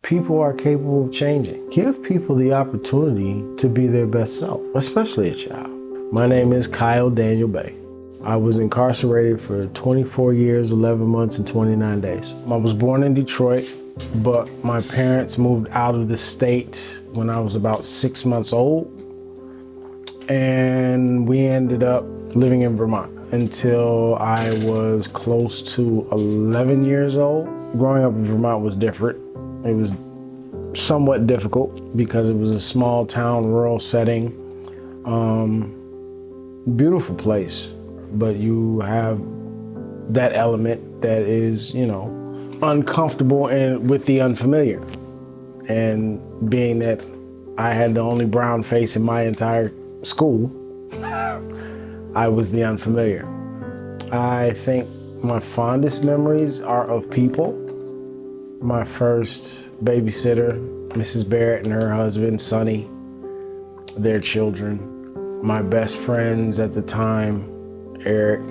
People are capable of changing. Give people the opportunity to be their best self, especially a child. My name is Kyle Daniel-Bey. I was incarcerated for 24 years, 11 months, and 29 days. I was born in Detroit, but my parents moved out of the state when I was about 6 months old. And we ended up living in Vermont until I was close to 11 years old. Growing up in Vermont was different. It was somewhat difficult because it was a small town, rural setting. Beautiful place, but you have that element that is, uncomfortable and with the unfamiliar. And being that I had the only brown face in my entire school, I was the unfamiliar. I think my fondest memories are of people. My first babysitter, Mrs. Barrett, and her husband, Sonny, their children. My best friends at the time, Eric,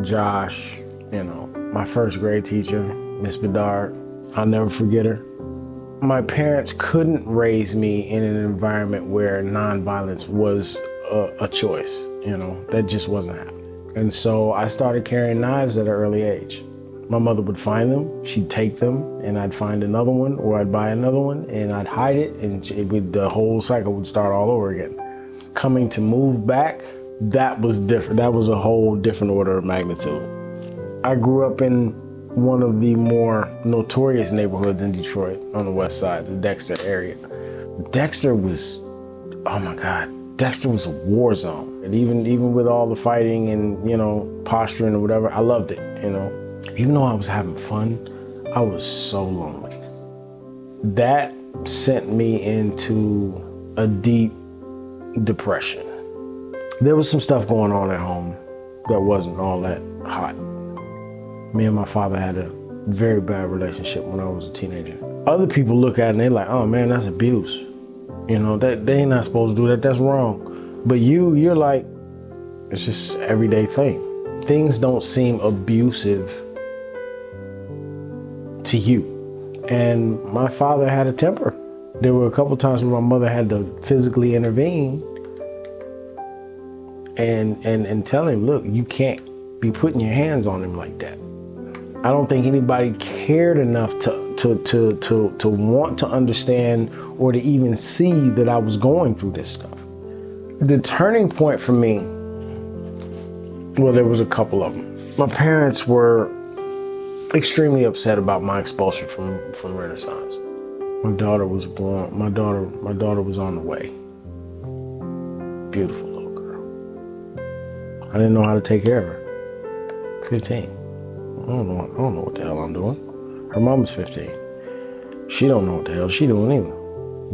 Josh, my first grade teacher, Miss Bedard. I'll never forget her. My parents couldn't raise me in an environment where nonviolence was a choice. That just wasn't happening. And so I started carrying knives at an early age. My mother would find them, she'd take them, and I'd find another one, or I'd buy another one, and I'd hide it, and the whole cycle would start all over again. Coming to move back, that was different. That was a whole different order of magnitude. I grew up in one of the more notorious neighborhoods in Detroit on the west side, the Dexter area. Dexter was, oh my God, Dexter was a war zone. And even with all the fighting and, posturing or whatever, I loved it, Even though I was having fun, I was so lonely. That sent me into a deep depression. There was some stuff going on at home that wasn't all that hot. Me and my father had a very bad relationship when I was a teenager. Other people look at it and they're like, oh man, that's abuse. That they ain't not supposed to do that, that's wrong. But you're like, it's just an everyday thing. Things don't seem abusive to you. And my father had a temper. There were a couple times when my mother had to physically intervene and tell him, look, you can't be putting your hands on him like that. I don't think anybody cared enough to want to understand or to even see that I was going through this stuff. The turning point for me, well, there was a couple of them. My parents were extremely upset about my expulsion from Renaissance. My daughter was born. My daughter was on the way. Beautiful little girl. I didn't know how to take care of her. 15. I don't know what the hell I'm doing. Her mama's 15. She don't know what the hell she doing either.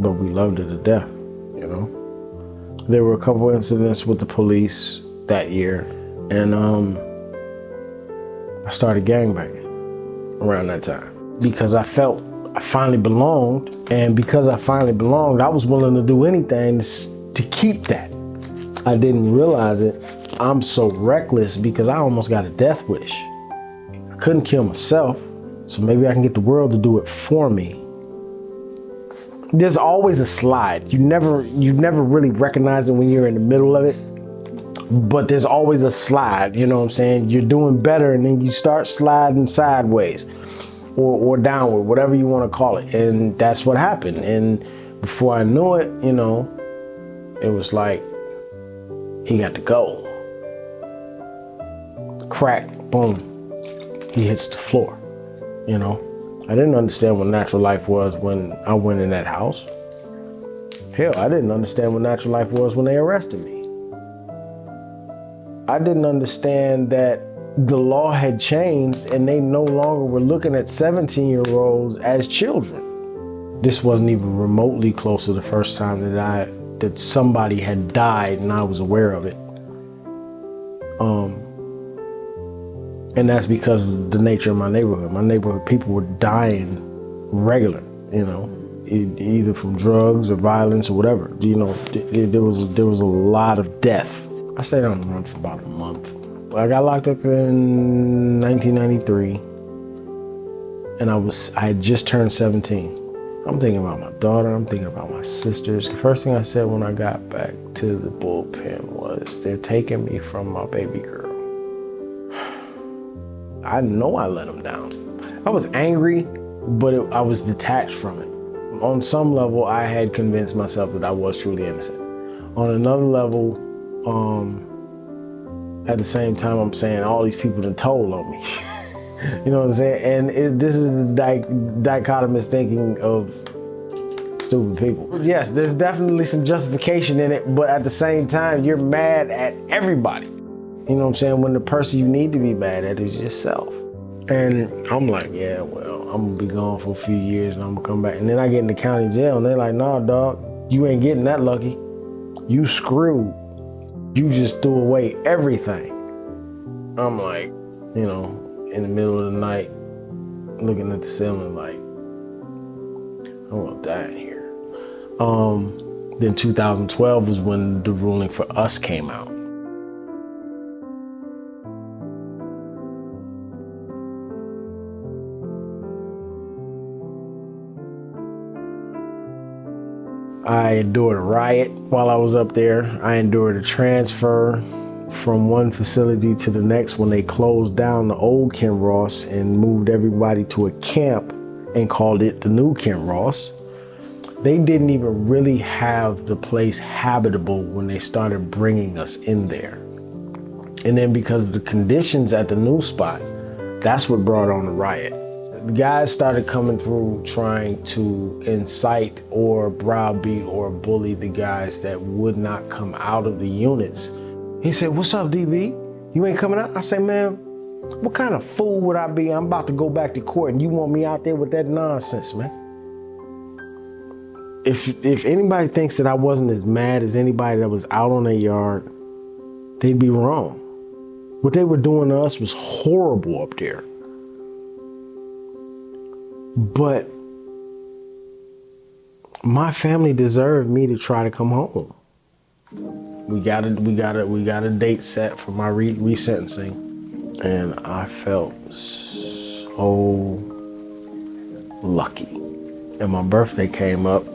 But we loved her to death, There were a couple incidents with the police that year, and I started gangbanging around that time because I felt I finally belonged, and because I finally belonged, I was willing to do anything to keep that. I didn't realize it. I'm so reckless because I almost got a death wish. I couldn't kill myself, so maybe I can get the world to do it for me. There's always a slide. You never really recognize it when you're in the middle of it, but there's always a slide, you know what I'm saying? You're doing better and then you start sliding sideways. Or downward, whatever you want to call it. And that's what happened. And before I knew it, it was like, he got to go. Crack, boom, he hits the floor, I didn't understand what natural life was when I went in that house. Hell, I didn't understand what natural life was when they arrested me. I didn't understand that the law had changed and they no longer were looking at 17-year-olds as children. This wasn't even remotely close to the first time that somebody had died and I was aware of it. And that's because of the nature of my neighborhood. My neighborhood, people were dying regular, either from drugs or violence or whatever. There was a lot of death. I stayed on the run for about a month. I got locked up in 1993, and I had just turned 17. I'm thinking about my daughter. I'm thinking about my sisters. The first thing I said when I got back to the bullpen was, they're taking me from my baby girl. I know I let them down. I was angry, but I was detached from it. On some level, I had convinced myself that I was truly innocent. On another level, at the same time, I'm saying all these people done told on me. You know what I'm saying? And this is the dichotomous thinking of stupid people. Yes, there's definitely some justification in it, but at the same time, you're mad at everybody. You know what I'm saying? When the person you need to be mad at is yourself. And I'm like, yeah, well, I'm gonna be gone for a few years and I'm gonna come back. And then I get in the county jail and they're like, nah, dog, you ain't getting that lucky. You screwed. You just threw away everything. I'm like, you know, in the middle of the night, looking at the ceiling like, I'm gonna die in here. Then 2012 was when the ruling for us came out. I endured a riot while I was up there. I endured a transfer from one facility to the next when they closed down the old Ken Ross and moved everybody to a camp and called it the new Ken Ross. They didn't even really have the place habitable when they started bringing us in there. And then because of the conditions at the new spot, that's what brought on the riot. The guys started coming through trying to incite or browbeat or bully the guys that would not come out of the units. He said, what's up, DB? You ain't coming out? I said, man, what kind of fool would I be? I'm about to go back to court and you want me out there with that nonsense, man. If anybody thinks that I wasn't as mad as anybody that was out on their yard, they'd be wrong. What they were doing to us was horrible up there. But my family deserved me to try to come home. We got a date set for my resentencing, and I felt so lucky. And my birthday came up,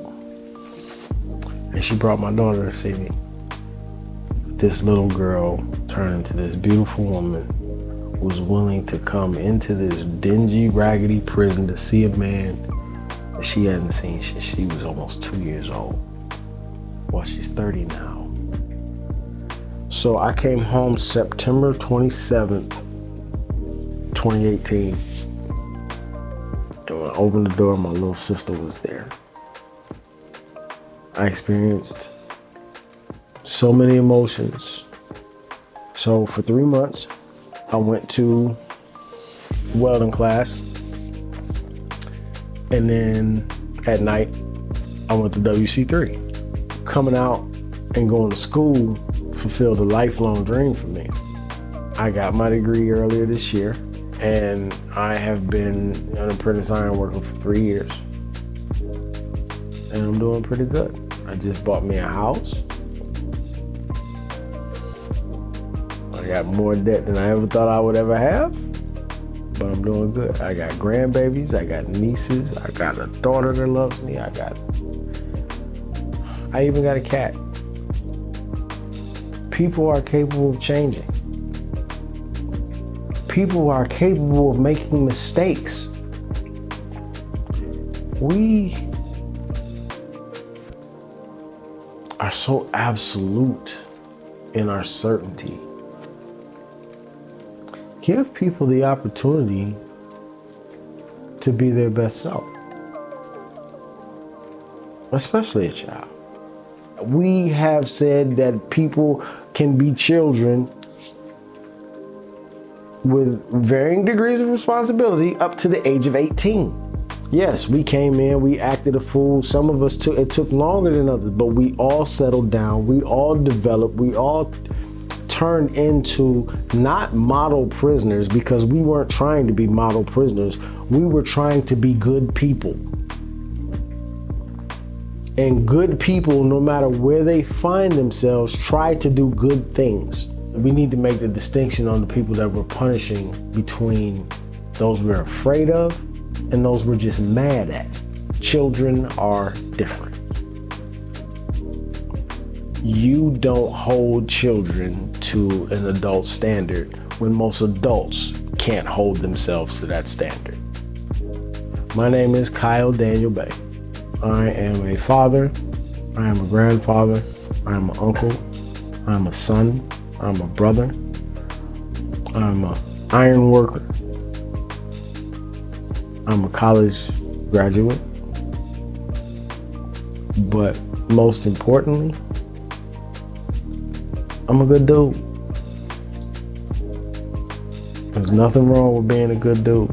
and she brought my daughter to see me. This little girl turned into this beautiful woman, was willing to come into this dingy, raggedy prison to see a man that she hadn't seen since she was almost 2 years old. Well, she's 30 now. So I came home September 27th, 2018. And when I opened the door, my little sister was there. I experienced so many emotions. So for 3 months, I went to welding class, and then at night, I went to WC3. Coming out and going to school fulfilled a lifelong dream for me. I got my degree earlier this year, and I have been an apprentice ironworker for 3 years. And I'm doing pretty good. I just bought me a house. I got more debt than I ever thought I would ever have, but I'm doing good. I got grandbabies, I got nieces, I got a daughter that loves me, I even got a cat. People are capable of changing. People are capable of making mistakes. We are so absolute in our certainty. Give people the opportunity to be their best self, especially a child. We have said that people can be children with varying degrees of responsibility up to the age of 18. Yes, we came in, we acted a fool. Some of us it took longer than others, but we all settled down, we all developed, we all turned into not model prisoners, because we weren't trying to be model prisoners. We were trying to be good people. And good people, no matter where they find themselves, try to do good things. We need to make the distinction on the people that we're punishing between those we're afraid of and those we're just mad at. Children are different. You don't hold children to an adult standard when most adults can't hold themselves to that standard. My name is Kyle Daniel-Bey. I am a father, I am a grandfather, I am an uncle, I am a son, I'm a brother, I'm an iron worker, I'm a college graduate, but most importantly, I'm a good dude. There's nothing wrong with being a good dude.